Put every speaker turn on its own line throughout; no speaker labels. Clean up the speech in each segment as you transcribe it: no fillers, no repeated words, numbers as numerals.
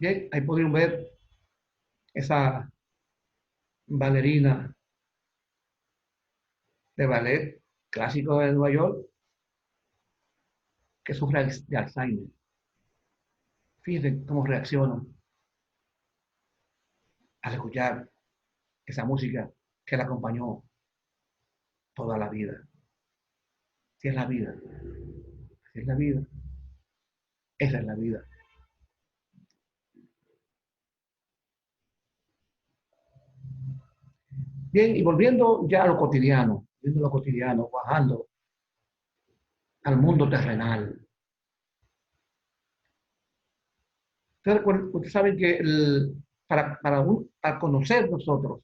Bien, ahí podrían ver esa bailarina de ballet clásico de Nueva York que sufre de Alzheimer. Fíjense cómo reacciona al escuchar esa música que la acompañó toda la vida. Si es la vida, si es la vida, esa es la vida. Bien, y volviendo ya a lo cotidiano, viendo lo cotidiano, bajando al mundo terrenal. Ustedes saben que para conocer nosotros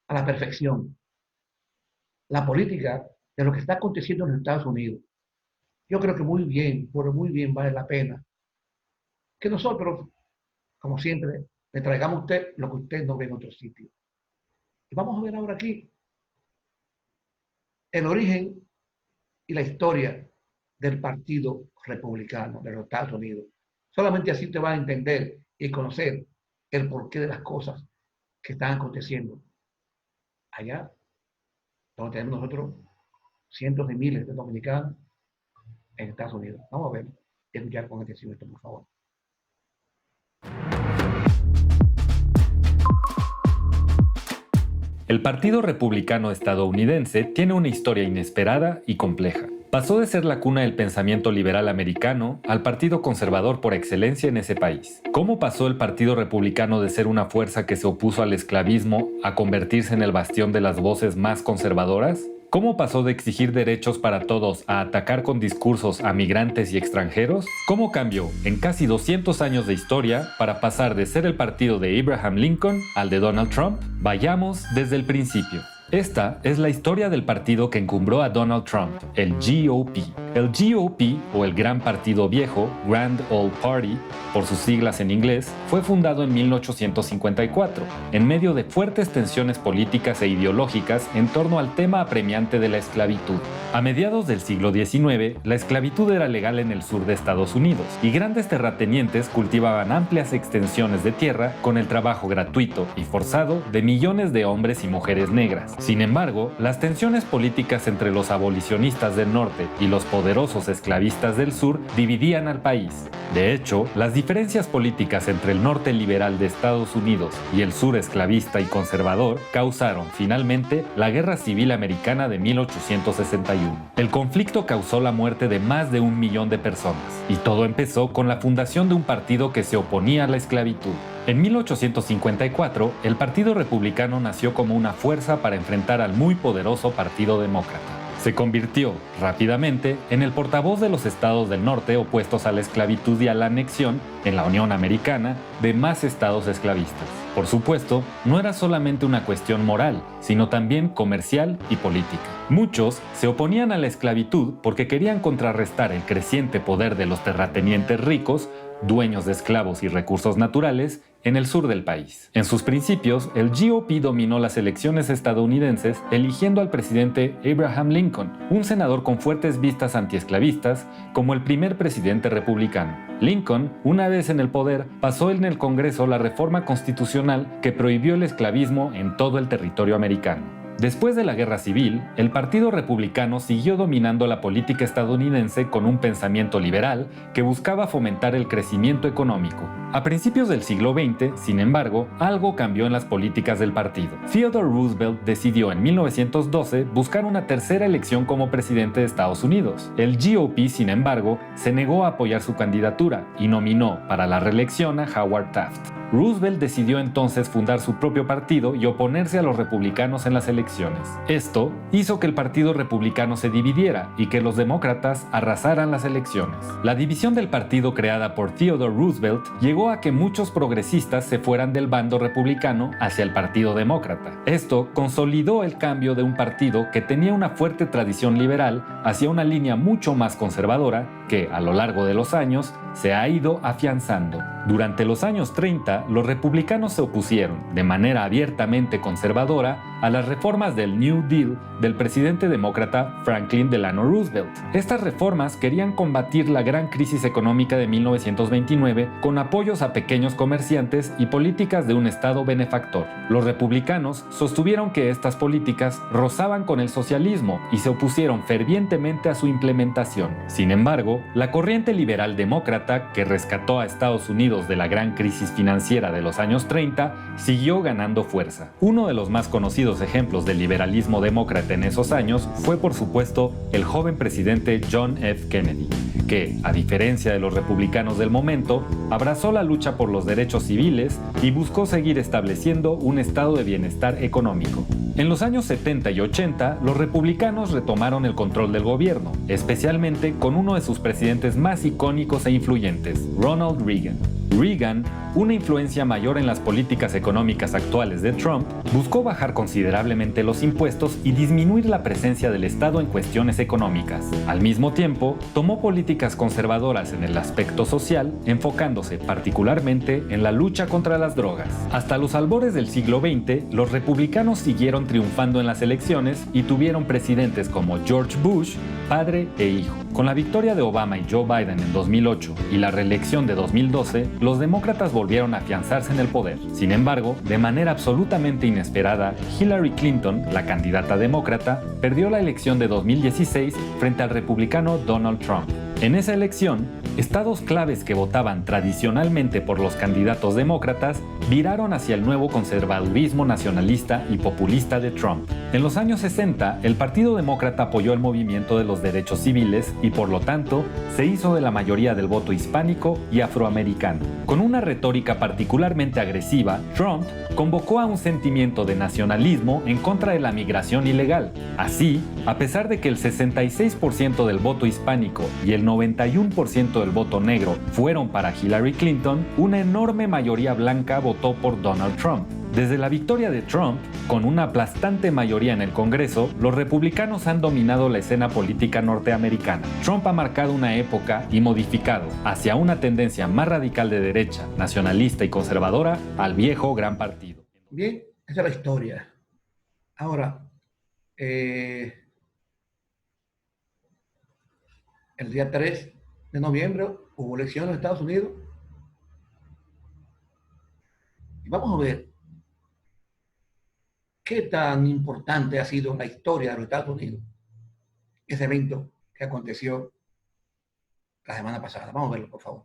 a la perfección la política de lo que está aconteciendo en los Estados Unidos, yo creo que muy bien, por muy bien vale la pena que nosotros, como siempre, le traigamos a usted lo que usted no ve en otro sitio. Y vamos a ver ahora aquí el origen y la historia del Partido Republicano de los Estados Unidos. Solamente así te vas a entender y conocer el porqué de las cosas que están aconteciendo allá, donde tenemos nosotros cientos de miles de dominicanos en Estados Unidos. Vamos a ver y escuchar con atención esto, por favor.
El Partido Republicano estadounidense tiene una historia inesperada y compleja. Pasó de ser la cuna del pensamiento liberal americano al partido conservador por excelencia en ese país. ¿Cómo pasó el Partido Republicano de ser una fuerza que se opuso al esclavismo a convertirse en el bastión de las voces más conservadoras? ¿Cómo pasó de exigir derechos para todos a atacar con discursos a migrantes y extranjeros? ¿Cómo cambió en casi 200 años de historia para pasar de ser el partido de Abraham Lincoln al de Donald Trump? Vayamos desde el principio. Esta es la historia del partido que encumbró a Donald Trump, el GOP. El GOP, o el Gran Partido Viejo, Grand Old Party, por sus siglas en inglés, fue fundado en 1854, en medio de fuertes tensiones políticas e ideológicas en torno al tema apremiante de la esclavitud. A mediados del siglo XIX, la esclavitud era legal en el sur de Estados Unidos, y grandes terratenientes cultivaban amplias extensiones de tierra con el trabajo gratuito y forzado de millones de hombres y mujeres negras. Sin embargo, las tensiones políticas entre los abolicionistas del norte y los poderosos esclavistas del sur dividían al país. De hecho, las diferencias políticas entre el norte liberal de Estados Unidos y el sur esclavista y conservador causaron, finalmente, la Guerra Civil Americana de 1861. El conflicto causó la muerte de más de 1 millón de personas, y todo empezó con la fundación de un partido que se oponía a la esclavitud. En 1854, el Partido Republicano nació como una fuerza para enfrentar al muy poderoso Partido Demócrata. Se convirtió, rápidamente, en el portavoz de los estados del norte opuestos a la esclavitud y a la anexión, en la Unión Americana, de más estados esclavistas. Por supuesto, no era solamente una cuestión moral, sino también comercial y política. Muchos se oponían a la esclavitud porque querían contrarrestar el creciente poder de los terratenientes ricos, dueños de esclavos y recursos naturales, en el sur del país. En sus principios, el GOP dominó las elecciones estadounidenses eligiendo al presidente Abraham Lincoln, un senador con fuertes vistas antiesclavistas, como el primer presidente republicano. Lincoln, una vez en el poder, pasó en el Congreso la reforma constitucional que prohibió el esclavismo en todo el territorio americano. Después de la Guerra Civil, el Partido Republicano siguió dominando la política estadounidense con un pensamiento liberal que buscaba fomentar el crecimiento económico. A principios del siglo XX, sin embargo, algo cambió en las políticas del partido. Theodore Roosevelt decidió en 1912 buscar una tercera elección como presidente de Estados Unidos. El GOP, sin embargo, se negó a apoyar su candidatura y nominó para la reelección a Howard Taft. Roosevelt decidió entonces fundar su propio partido y oponerse a los republicanos en las elecciones. Esto hizo que el Partido Republicano se dividiera y que los demócratas arrasaran las elecciones. La división del partido creada por Theodore Roosevelt llegó a que muchos progresistas se fueran del bando republicano hacia el Partido Demócrata. Esto consolidó el cambio de un partido que tenía una fuerte tradición liberal hacia una línea mucho más conservadora que, a lo largo de los años, se ha ido afianzando. Durante los años 30, los republicanos se opusieron, de manera abiertamente conservadora, a las reformas reformas del New Deal del presidente demócrata Franklin Delano Roosevelt. Estas reformas querían combatir la gran crisis económica de 1929 con apoyos a pequeños comerciantes y políticas de un Estado benefactor. Los republicanos sostuvieron que estas políticas rozaban con el socialismo y se opusieron fervientemente a su implementación. Sin embargo, la corriente liberal demócrata, que rescató a Estados Unidos de la gran crisis financiera de los años 30, siguió ganando fuerza. Uno de los más conocidos ejemplos del liberalismo demócrata en esos años fue, por supuesto, el joven presidente John F. Kennedy, que, a diferencia de los republicanos del momento, abrazó la lucha por los derechos civiles y buscó seguir estableciendo un estado de bienestar económico. En los años 70 y 80, los republicanos retomaron el control del gobierno, especialmente con uno de sus presidentes más icónicos e influyentes, Ronald Reagan. Reagan, una influencia mayor en las políticas económicas actuales de Trump, buscó bajar considerablemente los impuestos y disminuir la presencia del Estado en cuestiones económicas. Al mismo tiempo, tomó políticas conservadoras en el aspecto social, enfocándose particularmente en la lucha contra las drogas. Hasta los albores del siglo XX, los republicanos siguieron triunfando en las elecciones y tuvieron presidentes como George Bush, padre e hijo. Con la victoria de Obama y Joe Biden en 2008 y la reelección de 2012, los demócratas volvieron a afianzarse en el poder. Sin embargo, de manera absolutamente inesperada, Hillary Clinton, la candidata demócrata, perdió la elección de 2016 frente al republicano Donald Trump. En esa elección, estados claves que votaban tradicionalmente por los candidatos demócratas viraron hacia el nuevo conservadurismo nacionalista y populista de Trump. En los años 60, el Partido Demócrata apoyó el movimiento de los derechos civiles y, por lo tanto, se hizo de la mayoría del voto hispánico y afroamericano. Con una retórica particularmente agresiva, Trump convocó a un sentimiento de nacionalismo en contra de la migración ilegal. Así, a pesar de que el 66% del voto hispánico y el 91% del voto negro fueron para Hillary Clinton, una enorme mayoría blanca votó por Donald Trump. Desde la victoria de Trump, con una aplastante mayoría en el Congreso, los republicanos han dominado la escena política norteamericana. Trump ha marcado una época y modificado hacia una tendencia más radical de derecha, nacionalista y conservadora al viejo gran partido.
Bien, esa es la historia. Ahora, el día 3 de noviembre hubo elecciones en Estados Unidos. Y vamos a ver qué tan importante ha sido en la historia de los Estados Unidos ese evento que aconteció la semana pasada. Vamos a verlo, por favor.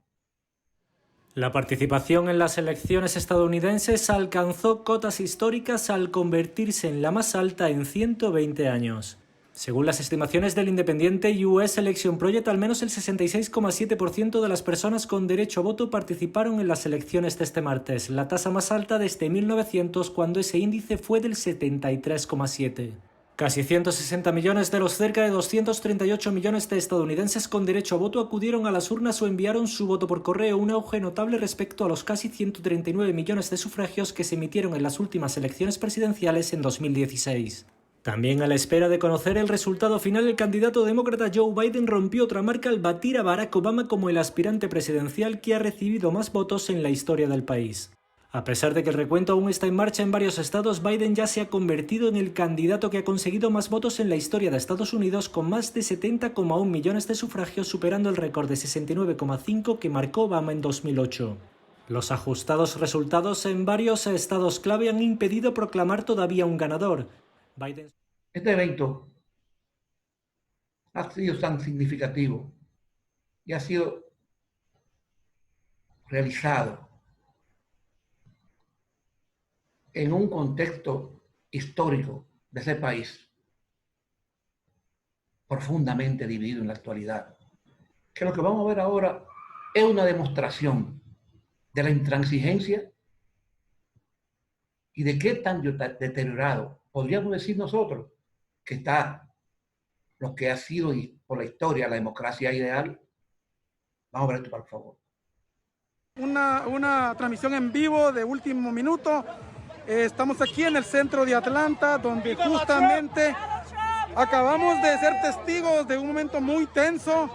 La participación en las elecciones estadounidenses alcanzó cotas históricas al convertirse en la más alta en 120 años. Según las estimaciones del independiente US Election Project, al menos el 66,7% de las personas con derecho a voto participaron en las elecciones de este martes, la tasa más alta desde 1900, cuando ese índice fue del 73,7%. Casi 160 millones de los cerca de 238 millones de estadounidenses con derecho a voto acudieron a las urnas o enviaron su voto por correo, un auge notable respecto a los casi 139 millones de sufragios que se emitieron en las últimas elecciones presidenciales en 2016. También a la espera de conocer el resultado final, el candidato demócrata Joe Biden rompió otra marca al batir a Barack Obama como el aspirante presidencial que ha recibido más votos en la historia del país. A pesar de que el recuento aún está en marcha en varios estados, Biden ya se ha convertido en el candidato que ha conseguido más votos en la historia de Estados Unidos, con más de 70,1 millones de sufragios, superando el récord de 69,5 que marcó Obama en 2008. Los ajustados resultados en varios estados clave han impedido proclamar todavía un ganador. Biden...
Este evento ha sido tan significativo y ha sido realizado en un contexto histórico de ese país profundamente dividido en la actualidad, que lo que vamos a ver ahora es una demostración de la intransigencia y de qué tan deteriorado podríamos decir nosotros que está lo que ha sido por la historia la democracia ideal. Vamos a ver esto, por favor.
Una transmisión en vivo de último minuto. Estamos aquí en el centro de Atlanta, donde justamente acabamos de ser testigos de un momento muy tenso.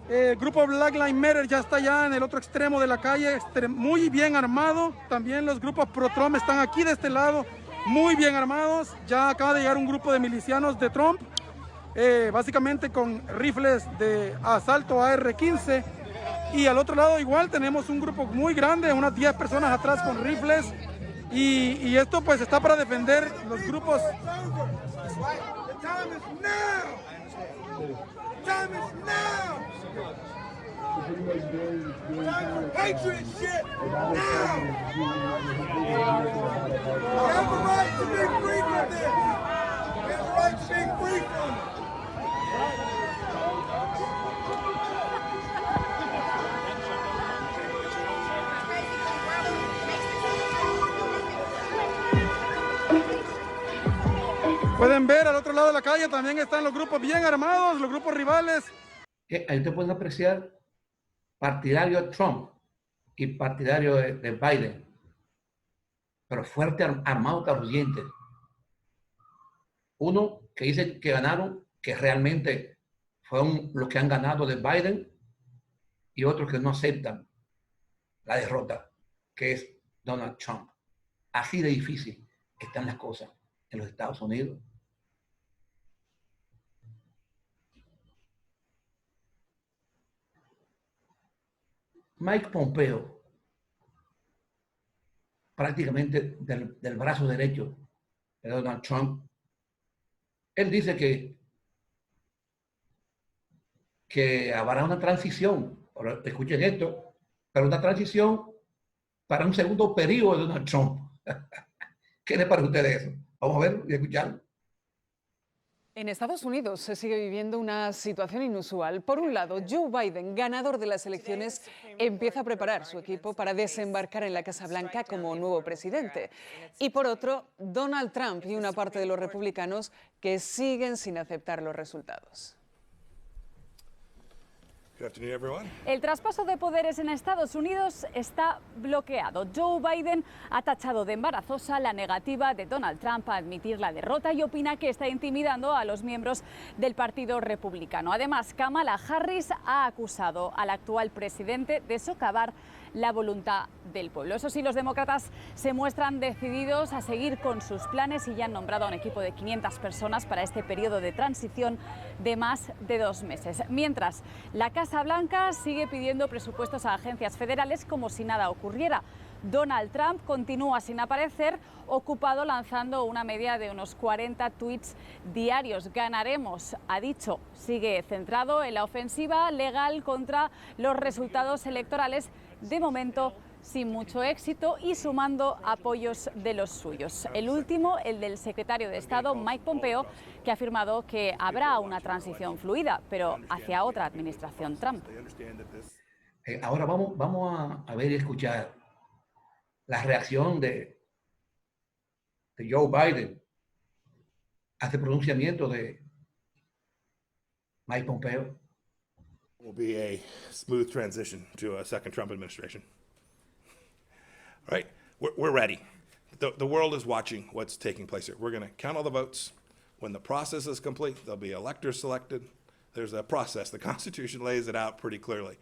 El grupo Black Lives Matter ya está allá en el otro extremo de la calle, muy bien armado. También los grupos pro-Trump están aquí de este lado. muy bien armados. Ya acaba de llegar un grupo de milicianos de Trump, básicamente con rifles de asalto AR-15. Y al otro lado igual tenemos un grupo muy grande, unas 10 personas atrás con rifles. Y esto pues está para defender los grupos.
Patriot shit now! We have the right to be free from this! We have the right to be free from it!
Pueden ver al otro lado de la calle también están los grupos bien armados, los grupos rivales.
Ahí te pueden apreciar partidario de Trump y partidario de Biden, pero fuerte, armado, carruyente. Uno que dice que ganaron, que realmente fueron los que han ganado de Biden, y otros que no aceptan la derrota, que es Donald Trump. Así de difícil están las cosas en los Estados Unidos. Mike Pompeo, prácticamente del brazo derecho de Donald Trump, él dice que habrá una transición, escuchen esto, pero una transición para un segundo periodo de Donald Trump. ¿Qué les parece a ustedes eso? Vamos a ver y escuchar.
En Estados Unidos se sigue viviendo una situación inusual. Por un lado, Joe Biden, ganador de las elecciones, empieza a preparar su equipo para desembarcar en la Casa Blanca como nuevo presidente. Y por otro, Donald Trump y una parte de los republicanos que siguen sin aceptar los resultados.
El traspaso de poderes en Estados Unidos está bloqueado. Joe Biden ha tachado de embarazosa la negativa de Donald Trump a admitir la derrota y opina que está intimidando a los miembros del Partido Republicano. Además, Kamala Harris ha acusado al actual presidente de socavar la voluntad del pueblo. Eso sí, los demócratas se muestran decididos a seguir con sus planes y ya han nombrado a un equipo de 500 personas para este periodo de transición de más de 2 meses. Mientras, la Casa Blanca sigue pidiendo presupuestos a agencias federales como si nada ocurriera. Donald Trump continúa sin aparecer, ocupado lanzando una media de unos 40 tweets diarios. Ganaremos, ha dicho, sigue centrado en la ofensiva legal contra los resultados electorales, de momento sin mucho éxito y sumando apoyos de los suyos. El último, el del secretario de Estado, Mike Pompeo, que ha afirmado que habrá una transición fluida, pero hacia otra administración Trump.
Ahora vamos a ver y escuchar la reacción de Joe Biden a este pronunciamiento de Mike Pompeo.
Will be a smooth transition to a second Trump administration. Right? We're ready. The world is watching what's taking place here. We're going to count all the votes. When the process is complete, there'll be electors selected. There's a process. The Constitution lays it out pretty clearly.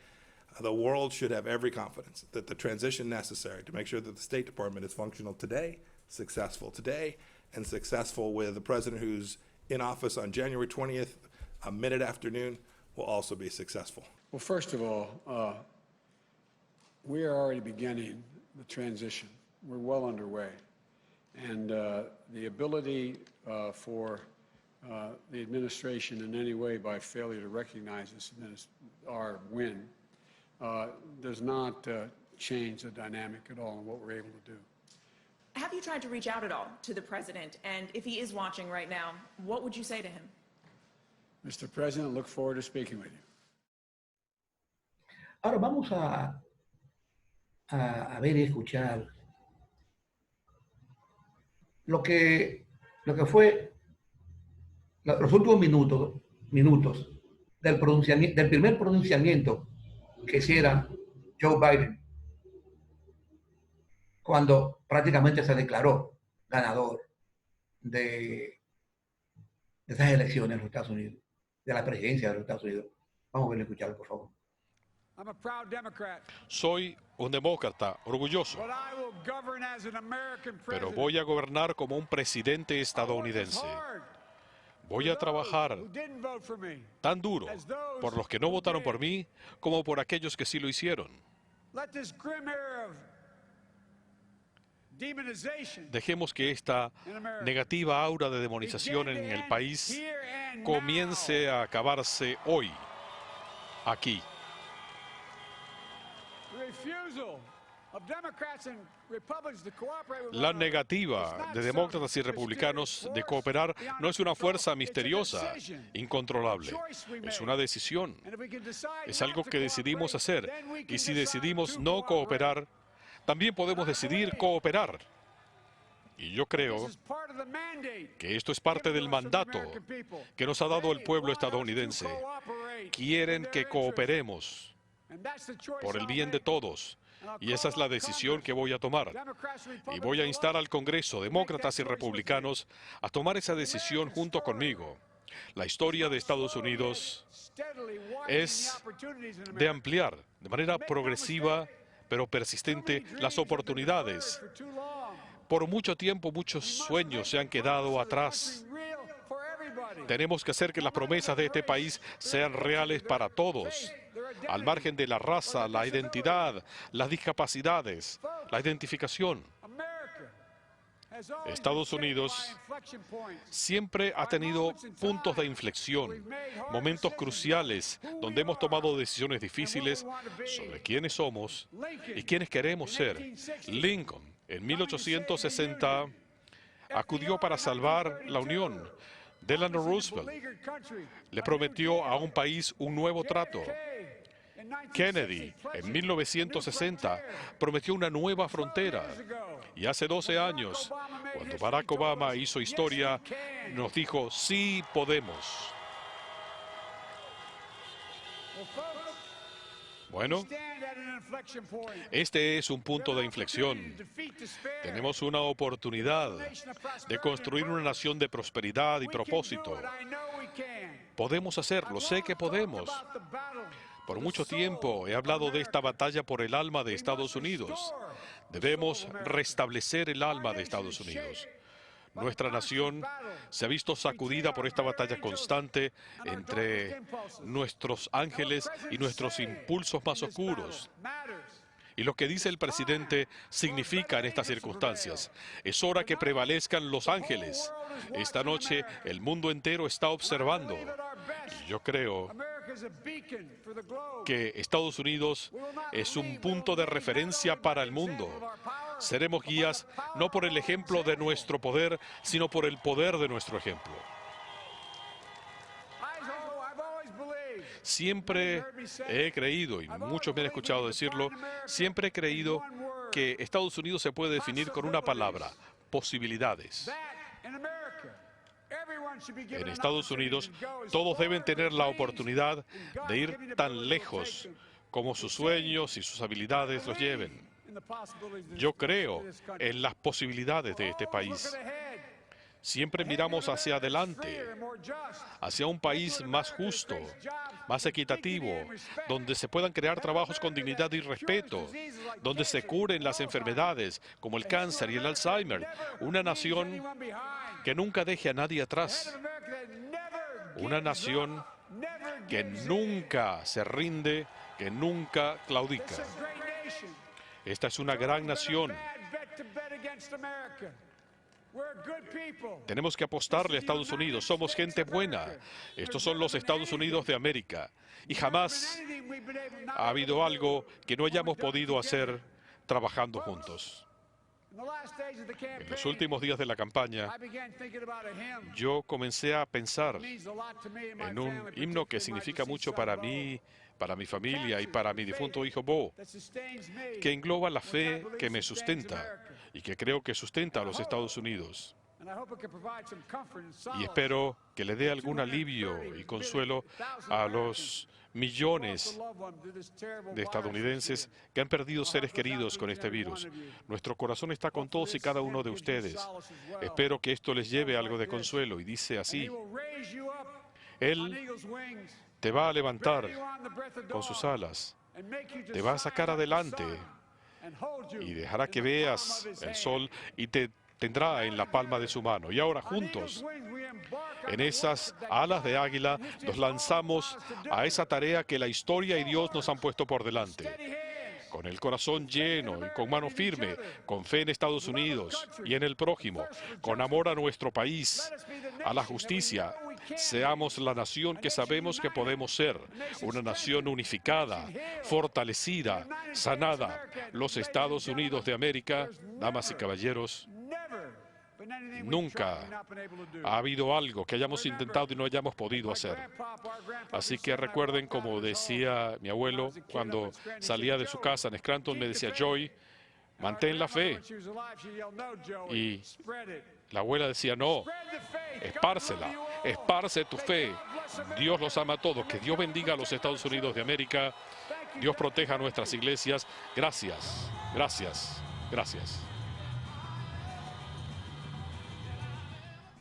The world should have every confidence that the transition necessary to make sure that the State Department is functional today, successful today, and successful with the president who's in office on January 20th, a minute afternoon, will also be successful.
Well, first of all, we are already beginning the transition. We're well underway. And the ability for the administration in any way by failure to recognize this our win does not change the dynamic at all in what we're able to do.
Have you tried to reach out at all to the president? And if he is watching right now, what would you say to him?
Mr. President, look forward to speaking with you.
Ahora vamos a ver y escuchar lo que fue los últimos minutos del primer pronunciamiento que hiciera Joe Biden cuando prácticamente se declaró ganador de esas elecciones en los Estados Unidos, de la presidencia de los Estados Unidos. Vamos a ver y escucharlo, por favor.
I'm a proud Democrat.
Soy un demócrata orgulloso,
But I will govern as an American
pero
president.
voy a gobernar como un presidente estadounidense. Voy a trabajar
Who didn't vote for me.
tan duro por los que no votaron por mí como por aquellos que sí lo hicieron.
Let this grim era of demonization
Dejemos que esta negativa aura de demonización en el país comience a acabarse hoy, aquí.
the refusal of Democrats and Republicans to cooperate with
La
one another.
negativa de demócratas y republicanos de cooperar no es una fuerza misteriosa, incontrolable. Es una decisión.
And if we can decide
Es
not
algo
to
que decidimos
cooperate,
hacer.
then we can
Y si
decide
decidimos
to
no
cooperate.
cooperar, también podemos decidir cooperar. Y yo creo
This is part of the mandate
que esto es parte del mandato que nos ha dado el pueblo estadounidense. Quieren que cooperemos
and that's the choice
por el
I'll
bien de
make.
todos. Y esa es la decisión que voy a tomar. Y voy a instar al Congreso, demócratas y republicanos, a tomar esa decisión junto conmigo. La historia de Estados Unidos es de ampliar de manera progresiva pero persistente las oportunidades. Por mucho tiempo muchos sueños se han quedado atrás. Tenemos que hacer que las promesas de este país sean reales para todos, al margen de la raza, la identidad, las discapacidades, la identificación. Estados Unidos siempre ha tenido puntos de inflexión, momentos cruciales donde hemos tomado decisiones difíciles sobre quiénes somos y quiénes queremos ser. Lincoln, en 1860, acudió para salvar la Unión. Delano Roosevelt le prometió a un país un nuevo trato. Kennedy, en 1960, prometió una nueva frontera. Y hace 12 años, cuando Barack Obama hizo historia, nos dijo, sí podemos. Bueno, este es un punto de inflexión. Tenemos una oportunidad de construir una nación de prosperidad y propósito. Podemos hacerlo, sé que podemos. Por mucho tiempo he hablado de esta batalla por el alma de Estados Unidos. Debemos restablecer el alma de Estados Unidos. Nuestra nación se ha visto sacudida por esta batalla constante entre nuestros ángeles y nuestros impulsos más oscuros. Y lo que dice el presidente significa en estas circunstancias. Es hora que prevalezcan los ángeles. Esta noche el mundo entero está observando. Y yo creo que Estados Unidos es un punto de referencia para el mundo. Seremos guías no por el ejemplo de nuestro poder, sino por el poder de nuestro ejemplo. Siempre he creído, y muchos me han escuchado decirlo, siempre he creído que Estados Unidos se puede definir con una palabra: posibilidades. En Estados Unidos, todos deben tener la oportunidad de ir tan lejos como sus sueños y sus habilidades los lleven. Yo creo en las posibilidades de este país. Siempre miramos hacia adelante, hacia un país más justo, más equitativo, donde se puedan crear trabajos con dignidad y respeto, donde se curen las enfermedades como el cáncer y el Alzheimer. Una nación que nunca deje a nadie atrás. Una nación que nunca se rinde, que nunca claudica. Esta es una gran nación. Tenemos que apostarle a Estados Unidos. Somos gente buena. Estos son los Estados Unidos de América. Y jamás ha habido algo que no hayamos podido hacer trabajando juntos. En los últimos días de la campaña, yo comencé a pensar en un himno que significa mucho para mí, para mi familia y para mi difunto hijo Bo, que engloba la fe que me sustenta y que creo que sustenta a los Estados Unidos. Y espero que le dé algún alivio y consuelo a los millones de estadounidenses que han perdido seres queridos con este virus. Nuestro corazón está con todos y cada uno de ustedes. Espero que esto les lleve algo de consuelo. Y dice así: Él te va a levantar con sus alas te va a sacar adelante y dejará que veas el sol y te tendrá en la palma de su mano. Y ahora juntos, en esas alas de águila, nos lanzamos a esa tarea que la historia y Dios nos han puesto por delante. Con el corazón lleno y con mano firme, con fe en Estados Unidos y en el prójimo, con amor a nuestro país, a la justicia, seamos la nación que sabemos que podemos ser, una nación unificada, fortalecida, sanada. Los Estados Unidos de América, damas y caballeros, nunca ha habido algo que hayamos intentado y no hayamos podido hacer. Así que recuerden, como decía mi abuelo cuando salía de su casa en Scranton, me decía: Joy, mantén la fe. Y la abuela decía: no, espárcela, esparce tu fe. Dios los ama a todos. Que Dios bendiga a los Estados Unidos de América. Dios proteja a nuestras iglesias. Gracias, gracias, gracias.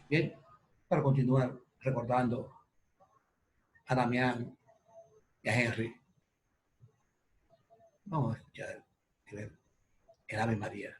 Bien, para continuar recordando a Damián y a Henry, vamos a escuchar el Ave María.